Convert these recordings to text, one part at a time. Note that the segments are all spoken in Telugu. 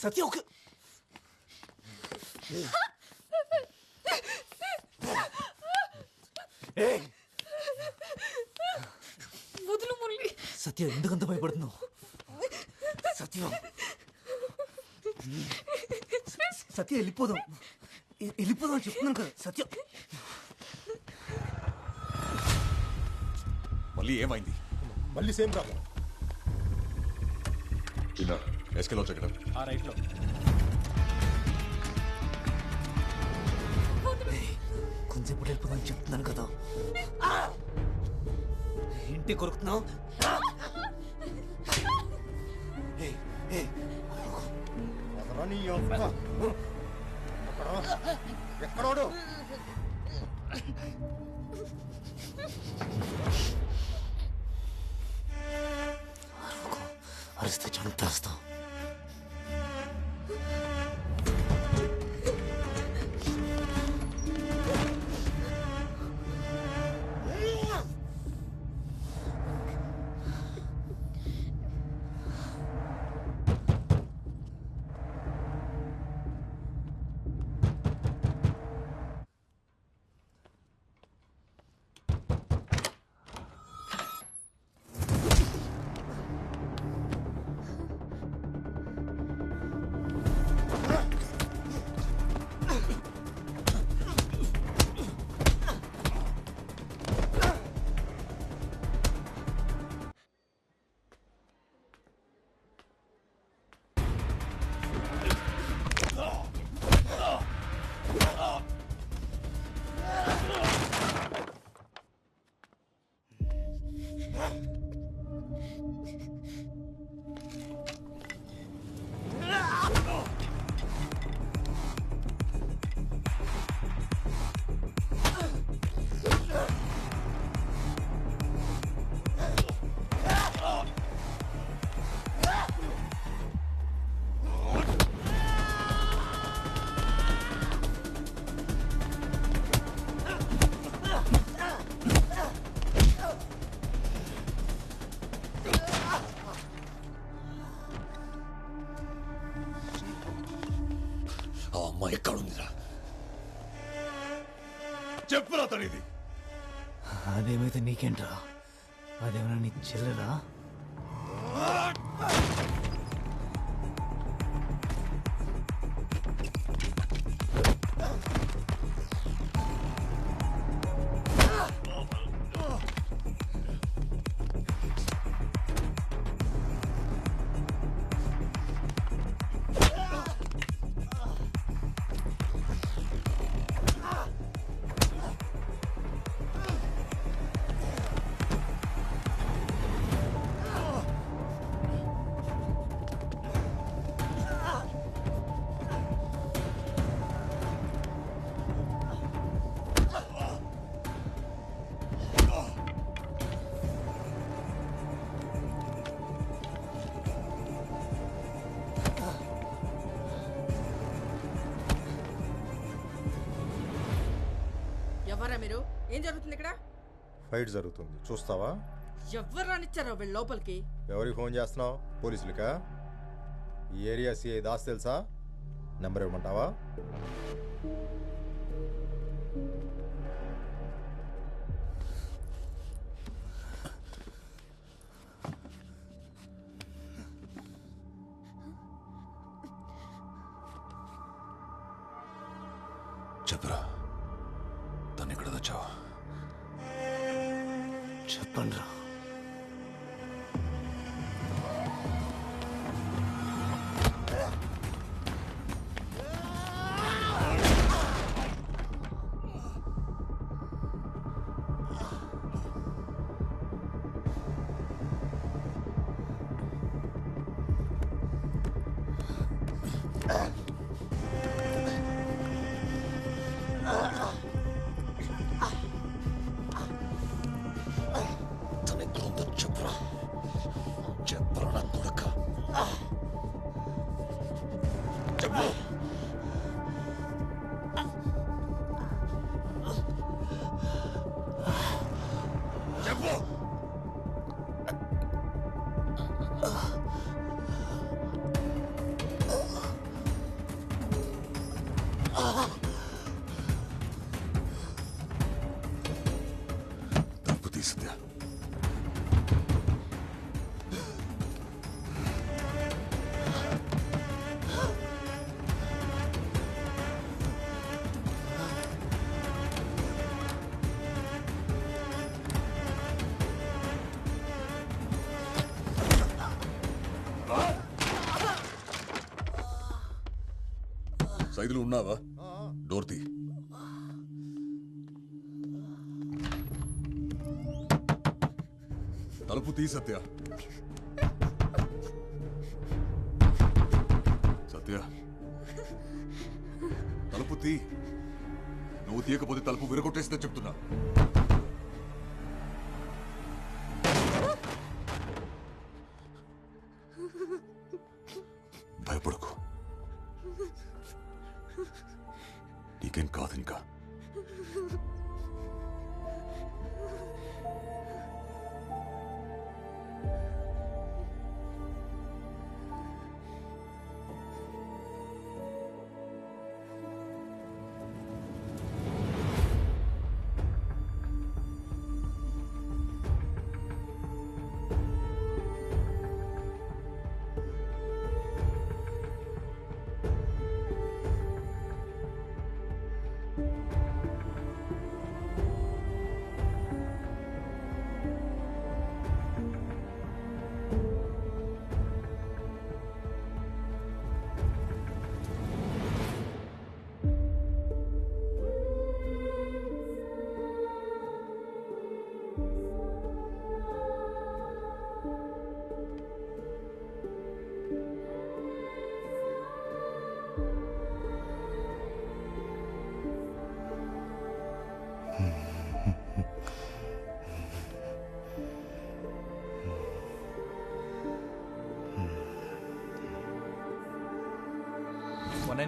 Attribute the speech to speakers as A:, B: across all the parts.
A: సత్య ఒక
B: వదులు మురళి.
A: సత్య ఎందుకంత భయపడుతున్నావు? సత్య సత్య వెళ్ళిపోదాం అని చెప్తున్నాను కదా. సత్య
C: మళ్ళీ ఏమైంది?
D: మళ్ళీ సేమ్ ప్రాబ్లం.
C: ఎస్కేలో చెక్కడ
D: ఆ రైట్లో.
A: కొంచెం వెళ్ళిపోదాం అని చెప్తున్నాను కదా. ఇంటి కొరుకుతున్నావు.
D: ఎక్కడోడు
A: అరిస్తే చంపేస్తాం.
C: ఎక్కడుందిరా? చెప్పురా తనిది.
A: అదేమైతే నీకేంట్రా? అదేమైనా నీ చెల్లెలా?
B: ఎవరా మీరు? ఏం జరుగుతుంది ఇక్కడ?
D: ఫైట్ జరుగుతుంది, చూస్తావా?
B: ఎవరు రానిచ్చారో వీళ్ళ లోపలికి?
D: ఎవరికి ఫోన్ చేస్తున్నావు? పోలీసులకా? ఈ ఏరియా సిఐ దాస్ తెలుసా? నెంబర్ ఇవ్వమంటావా?
C: చెప్పురా, తను ఎక్కడ వచ్చావా?
A: చెప్పండి రా.
C: సైదులు ఉన్నావా? డోర్ తీ. తలుపు తీ సత్య. సత్య, తలుపు తీ. నువ్వు తీయకపోతే తలుపు విరగొట్టేస్తే చెప్తున్నా. భయపడకు, నీకేం కాదు ఇంకా.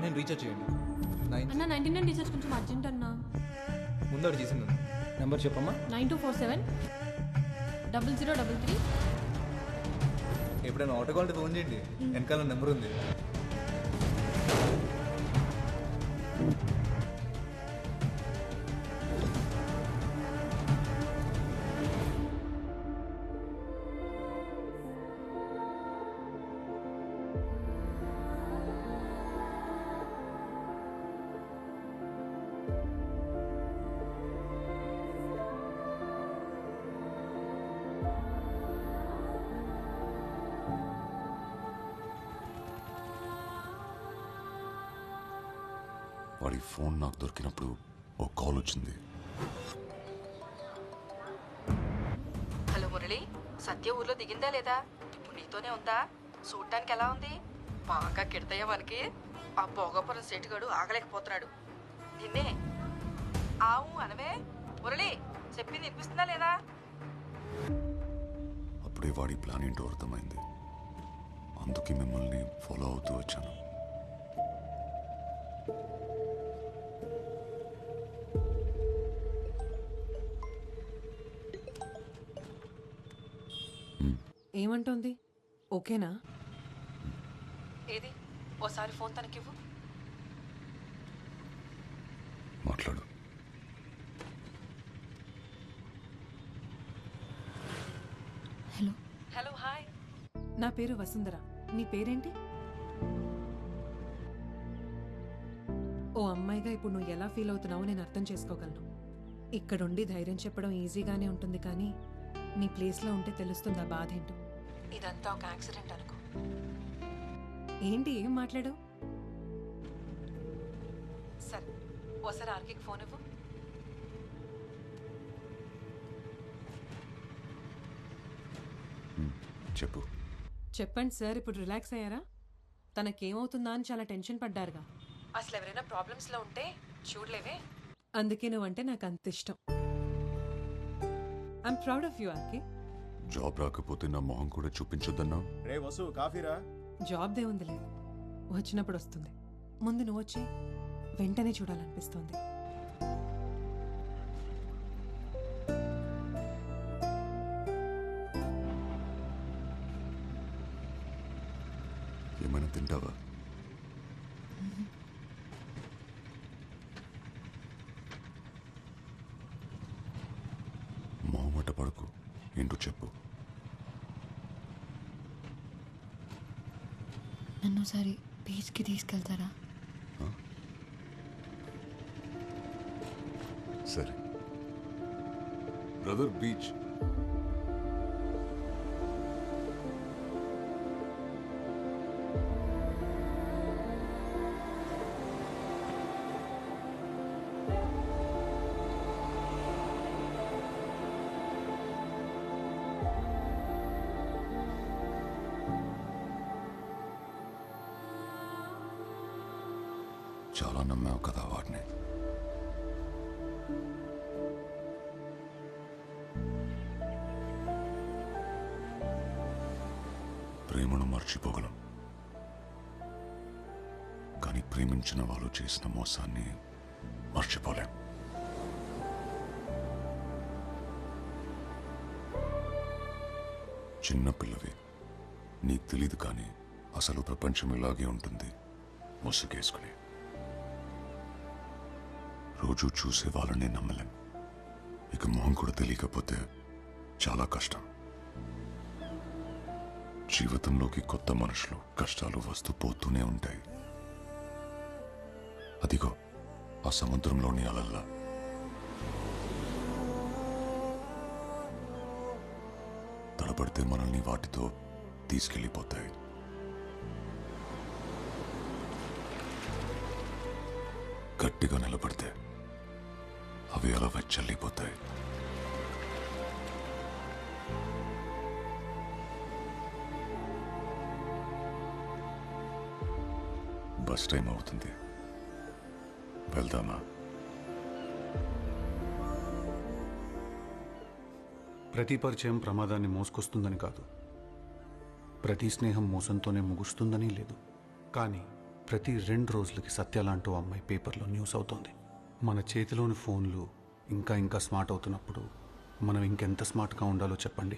E: నేను రీఛార్జ్ చేయండి.
F: అన్న 99 రీఛార్జ్ కొంచెం అర్జెంట్ అన్న.
E: ముందు ఒకటి చేసింది నెంబర్ చెప్పమ్మా.
F: 9247 0033.
E: ఎప్పుడైనా ఆటో కాల్ ఫోన్ చేయండి, వెనకాల నెంబర్ ఉంది.
C: వాడి ఫోన్ నాకు దొరికినప్పుడు ఓ కాల్ వచ్చింది.
B: హలో మురళి, సత్య ఊర్లో దిగిందా లేదా? ఇప్పుడు నీతోనే ఉందా? చూడటానికి ఎలా ఉంది? బాగా కిడతాయా మనకి? ఆ భోగపురం సేటుగాడు ఆగలేకపోతున్నాడు. నిన్నే ఆవు అనవే మురళి, చెప్పింది వినిపిస్తుందా లేదా?
C: అప్పుడే వాడి ప్లాన్ ఏంటో అర్థమైంది. అందుకే మిమ్మల్ని ఫాలో అవుతూ వచ్చాను.
G: ఏమంటోంది? ఓకేనా?
B: ఏది ఓసారి ఫోన్ తనకివ్వు.
C: మాట్లాడు.
F: Hello
B: hello, hi.
G: నా పేరు వసుంధర. నీ పేరేంటి? ఓ అమ్మాయిగా ఇప్పుడు నువ్వు ఎలా ఫీల్ అవుతున్నావో నేను అర్థం చేసుకోగలను. ఇక్కడుండి ధైర్యం చెప్పడం ఈజీగానే ఉంటుంది, కానీ నీ ప్లేస్లో ఉంటే తెలుస్తుంది ఆ బాధ ఏంటో. ఇదంతా ఒక యాక్సిడెంట్ అనుకో. ఏంటి ఏం మాట్లాడావు? సరే, ఓసారి ఆర్కి ఫోన్ ఇవ్వు.
C: చెప్పు.
G: చెప్పండి సార్, ఇప్పుడు రిలాక్స్ అయ్యారా? తనకేమవుతుందా అని చాలా టెన్షన్ పడ్డారుగా. అసలు ఎవరైనా ప్రాబ్లమ్స్లో ఉంటే చూడలేవే, అందుకే నువ్వంటే నాకు అంత ఇష్టం. ఐఎమ్ ప్రౌడ్ ఆఫ్ యూ ఆర్కి.
C: జాబ్ రాకపోతే నా మొహం కూడా చూపించొద్దన్నా?
D: రే వసు, కాఫీరా?
G: జాబ్ దే ఉంది లేదు, వచ్చినప్పుడు వస్తుంది. ముందు నువ్వు వచ్చి వెంటనే చూడాలనిపిస్తుంది.
C: ఏమైనా తింటావా? మొహమాట పడకు, ఏంటో చెప్పు.
F: నన్ను ఒకసారి బీచ్కి తీసుకెళ్తారా?
C: సరే బ్రదర్, బీచ్. చాలా నమ్మావు కదా వాడిని. ప్రేమను మర్చిపోగలం, కానీ ప్రేమించిన వాళ్ళు చేసిన మోసాన్ని మర్చిపోలేం. చిన్నపిల్లవి, నీకు తెలీదు, కానీ అసలు ప్రపంచం ఇలాగే ఉంటుంది. ముసుగేసుకుని రోజు చూసే వాళ్ళని నమ్మలేం. ఇక మొహం కూడా తెలియకపోతే చాలా కష్టం. జీవితంలోకి కొత్త మనుషులు, కష్టాలు వస్తూ పోతూనే ఉంటాయి. అదిగో ఆ సముద్రంలోని అలల్లా. తడబడితే మనల్ని వాటితో తీసుకెళ్ళిపోతాయి. గట్టిగా నిలబడితే అవి అలా వెచ్చల్లిపోతాయి. బస్ టైం అవుతుంది, వెళ్దామా?
H: ప్రతి పరిచయం ప్రమాదాన్ని మోసుకొస్తుందని కాదు, ప్రతి స్నేహం మోసంతోనే ముగుస్తుందని లేదు. కానీ ప్రతి 2 రోజులకి సత్య లాంటి ఓ అమ్మాయి పేపర్లో న్యూస్ అవుతోంది. మన చేతిలోని ఫోన్లు ఇంకా స్మార్ట్ అవుతున్నప్పుడు మనం ఇంకెంత స్మార్ట్గా ఉండాలో చెప్పండి.